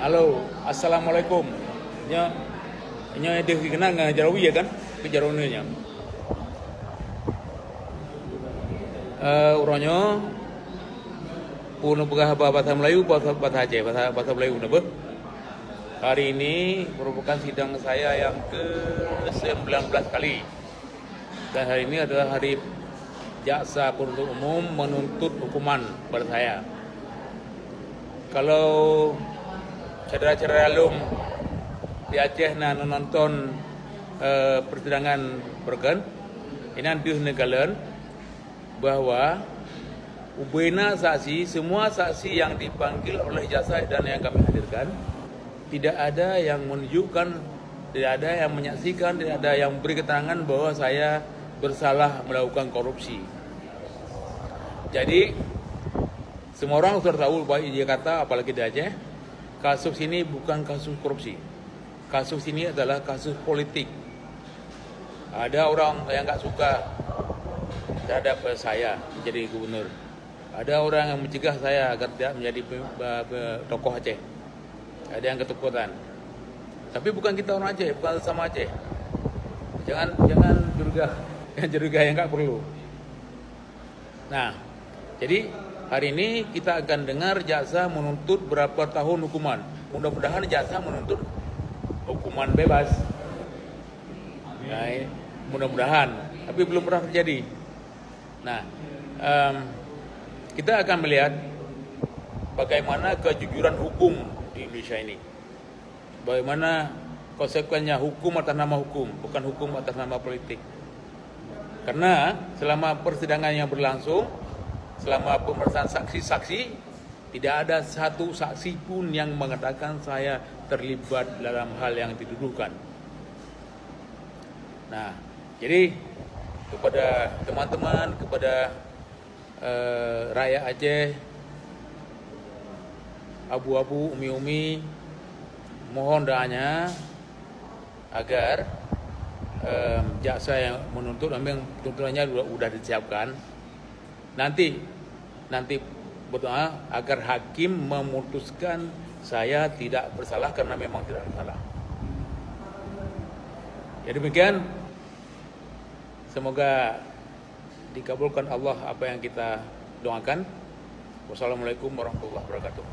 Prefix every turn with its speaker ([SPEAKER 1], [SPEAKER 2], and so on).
[SPEAKER 1] Halo, assalamualaikum. Nya, nya dia kenal dengan Jarawi ya kan? Kejarawanya. Uronyo, puno pegah bahasa Melayu, bahasa Aceh, bahasa Melayu nebe. Hari ini merupakan sidang saya yang ke-19 kali. Dan hari ini adalah hari jaksa penuntut umum menuntut hukuman pada saya. Kalau saudara-saudara alum di Aceh nonton persidangan bergen, ini nanti negalen bahwa ubena saksi, semua saksi yang dipanggil oleh jaksa dan yang kami hadirkan, tidak ada yang menunjukkan, tidak ada yang menyaksikan, tidak ada yang beri keterangan bahwa saya bersalah melakukan korupsi. Jadi semua orang sudah tahu bahwa di Jakarta, apalagi di Aceh, kasus ini bukan kasus korupsi. Kasus ini adalah kasus politik. Ada orang yang nggak suka terhadap saya menjadi gubernur. Ada orang yang mencegah saya agar tidak menjadi tokoh Aceh. Ada yang ketakutan. Tapi bukan kita orang Aceh, bukan sama Aceh. Jangan curiga yang nggak perlu. Nah, jadi hari ini kita akan dengar jaksa menuntut berapa tahun hukuman. Mudah-mudahan jaksa menuntut hukuman bebas. Nah, mudah-mudahan, tapi belum pernah terjadi. Nah, kita akan melihat bagaimana kejujuran hukum di Indonesia ini. Bagaimana konsekuensinya hukum atas nama hukum, bukan hukum atas nama politik. Karena selama persidangan yang berlangsung, selama pemeriksaan saksi-saksi, tidak ada satu saksi pun yang mengatakan saya terlibat dalam hal yang dituduhkan. Nah, jadi kepada teman-teman, kepada rakyat Aceh, abu-abu, umi-umi, mohon doanya agar jaksa yang menuntut, memang tuntutannya sudah disiapkan. Nanti berdoa agar hakim memutuskan saya tidak bersalah karena memang tidak bersalah. Ya demikian, semoga dikabulkan Allah apa yang kita doakan. Wassalamualaikum warahmatullahi wabarakatuh.